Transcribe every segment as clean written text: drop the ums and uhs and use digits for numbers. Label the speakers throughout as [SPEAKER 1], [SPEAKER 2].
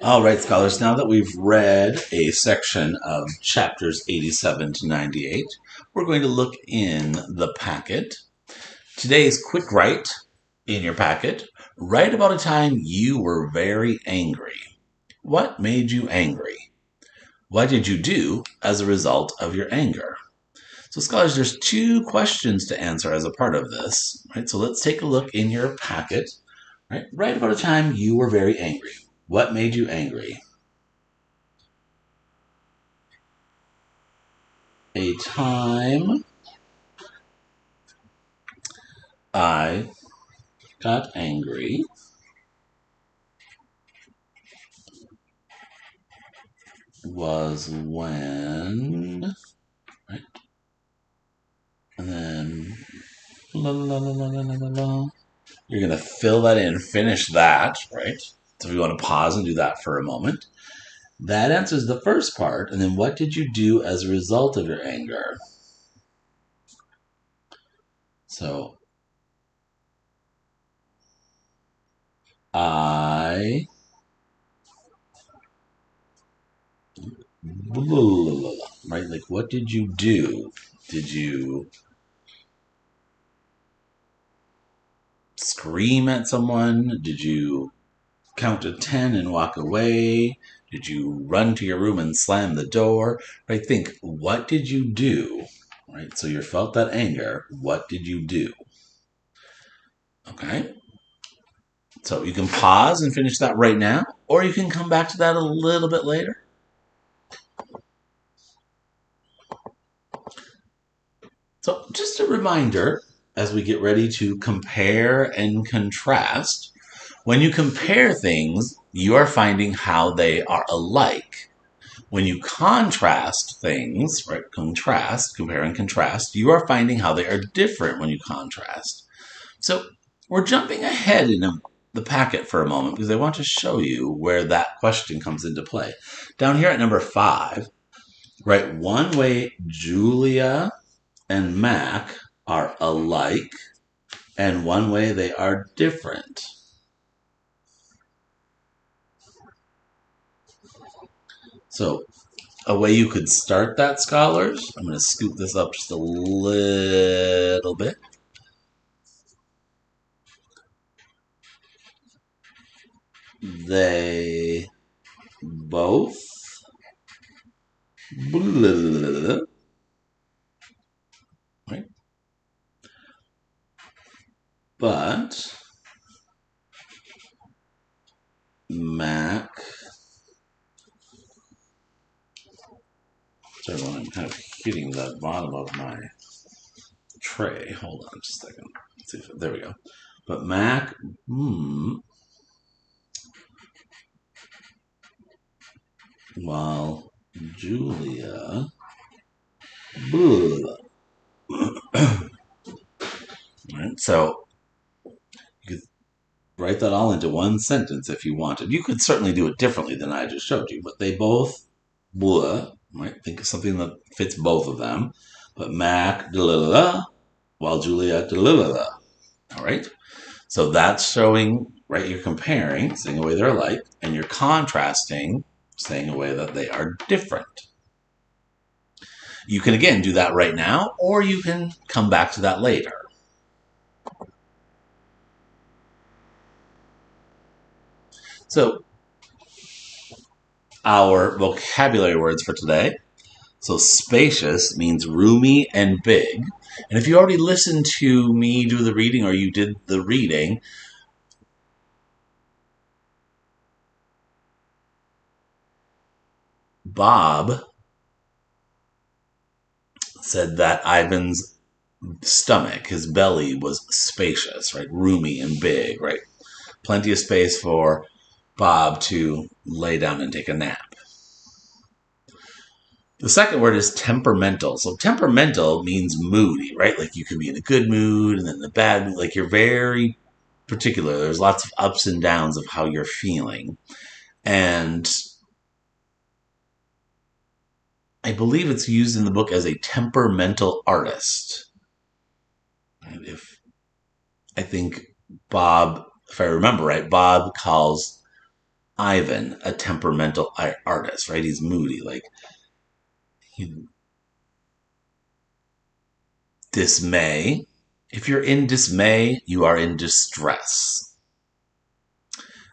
[SPEAKER 1] All right, scholars, now that we've read a section of chapters 87 to 98, we're going to look in the packet. Today's quick write in your packet. Write about a time you were very angry. What made you angry? What did you do as a result of your anger? So, scholars, there's two questions to answer as a part of this. Right? So let's take a look in your packet. Right? Write about a time you were very angry. What made you angry? A time I got angry was when, right? And then, la la la la la la la. You're going to fill that in, finish that, right? So we want to pause and do that for a moment. That answers the first part. And then what did you do as a result of your anger? So I, right? Like, what did you do? Did you scream at someone? Did you count to 10 and walk away? Did you run to your room and slam the door? Right? Think, what did you do? Right? So you felt that anger. What did you do? Okay. So you can pause and finish that right now, or you can come back to that a little bit later. So just a reminder as we get ready to compare and contrast. When you compare things, you are finding how they are alike. When you contrast things, right, compare and contrast, you are finding how they are different when you contrast. So we're jumping ahead in the packet for a moment because I want to show you where that question comes into play. Down here at number 5, right, one way Julia and Mac are alike and one way they are different. So a way you could start that, scholars, I'm going to scoop this up just a little bit. They both right? But Mac, sorry, I'm kind of hitting the bottom of my tray. Hold on just a second. Let's see if, there we go. But Mac, while Julia, right? So you could write that all into one sentence if you wanted. You could certainly do it differently than I just showed you, but they both, right? Think of something that fits both of them. But Mac, while Julia, all right? So that's showing, right? You're comparing, saying a way they're alike, and you're contrasting, saying a way that they are different. You can again do that right now, or you can come back to that later. So, our vocabulary words for today. So, spacious means roomy and big. And if you already listened to me do the reading or you did the reading, Bob said that Ivan's stomach, his belly was spacious, right? Roomy and big, right? Plenty of space for Bob to lay down and take a nap. The second word is temperamental. So temperamental means moody, right? Like you can be in a good mood and then the bad mood. Like you're very particular. There's lots of ups and downs of how you're feeling. And I believe it's used in the book as a temperamental artist. And if I think Bob, if I remember right, Bob calls Ivan, a temperamental artist, right? He's moody, like dismay. If you're in dismay, you are in distress.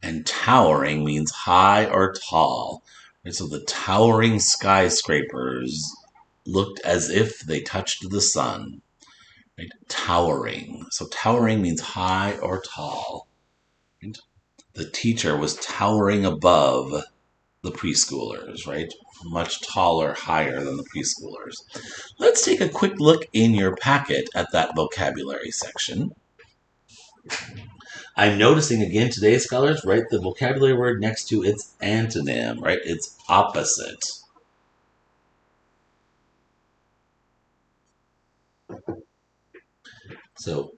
[SPEAKER 1] And towering means high or tall. And so the towering skyscrapers looked as if they touched the sun. Right? Towering. So towering means high or tall. Right? The teacher was towering above the preschoolers, right? Much taller, higher than the preschoolers. Let's take a quick look in your packet at that vocabulary section. I'm noticing again today, scholars, right, the vocabulary word next to its antonym, right? It's opposite. So,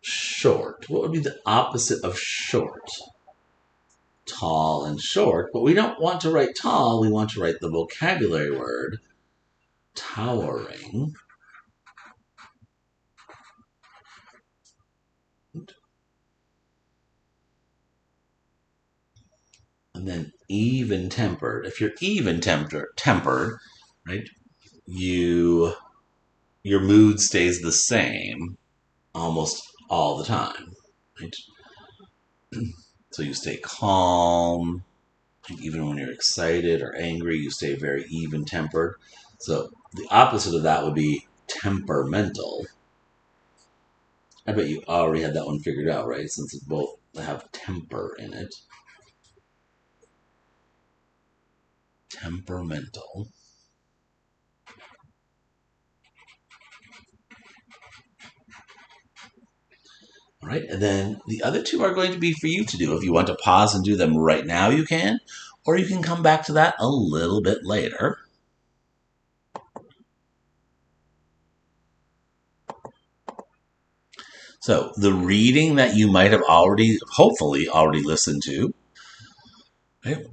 [SPEAKER 1] short. What would be the opposite of short? Tall and short, but we don't want to write tall, we want to write the vocabulary word towering. And then even tempered. If you're even tempered, right, your mood stays the same almost all the time, right? So you stay calm, even when you're excited or angry, you stay very even tempered. So the opposite of that would be temperamental. I bet you already had that one figured out, right? Since both have temper in it. Temperamental. All right, and then the other two are going to be for you to do. If you want to pause and do them right now, you can, or you can come back to that a little bit later. So the reading that you might have hopefully already listened to, right,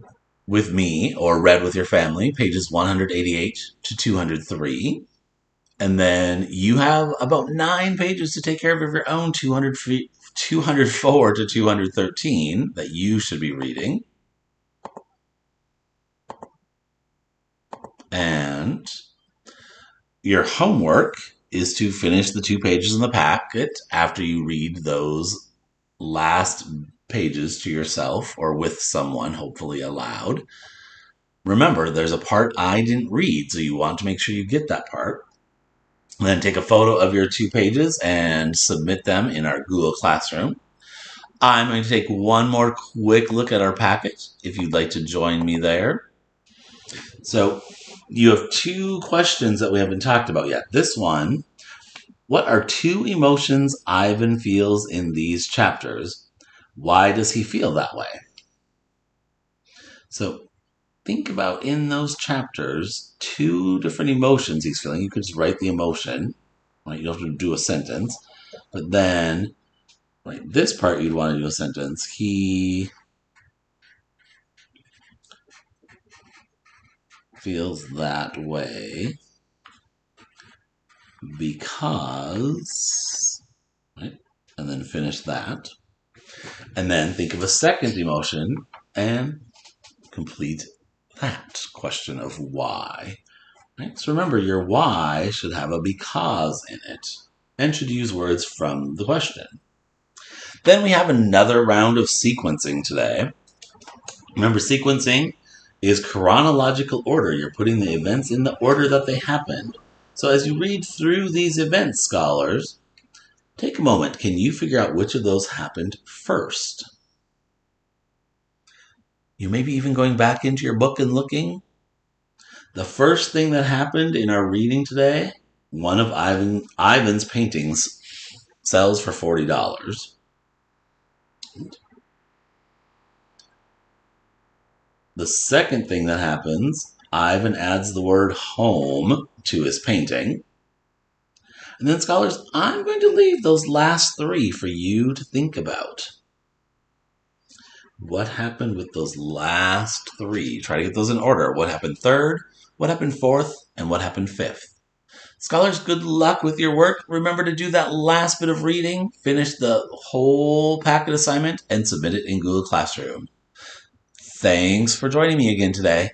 [SPEAKER 1] with me or read with your family, pages 188 to 203. And then you have about 9 pages to take care of your own 204 to 213 that you should be reading. And your homework is to finish the 2 pages in the packet after you read those last pages to yourself or with someone, hopefully aloud. Remember, there's a part I didn't read, so you want to make sure you get that part. And then take a photo of your 2 pages and submit them in our Google Classroom. I'm going to take one more quick look at our packet if you'd like to join me there. So you have 2 questions that we haven't talked about yet. This one, what are 2 emotions Ivan feels in these chapters? Why does he feel that way? So think about in those chapters 2 different emotions he's feeling. You could just write the emotion, right? You don't have to do a sentence. But then, right, this part you'd want to do a sentence. He feels that way because, right? And then finish that. And then think of a second emotion and complete that question of why. Right? So remember, your why should have a because in it and should use words from the question. Then we have another round of sequencing today. Remember, sequencing is chronological order. You're putting the events in the order that they happened. So as you read through these events, scholars, take a moment. Can you figure out which of those happened first? You may be even going back into your book and looking. The first thing that happened in our reading today, one of Ivan's paintings sells for $40. The second thing that happens, Ivan adds the word home to his painting. And then, scholars, I'm going to leave those last 3 for you to think about. What happened with those last 3? Try to get those in order. What happened third? What happened fourth? And what happened fifth? Scholars, good luck with your work. Remember to do that last bit of reading, finish the whole packet assignment, and submit it in Google Classroom. Thanks for joining me again today.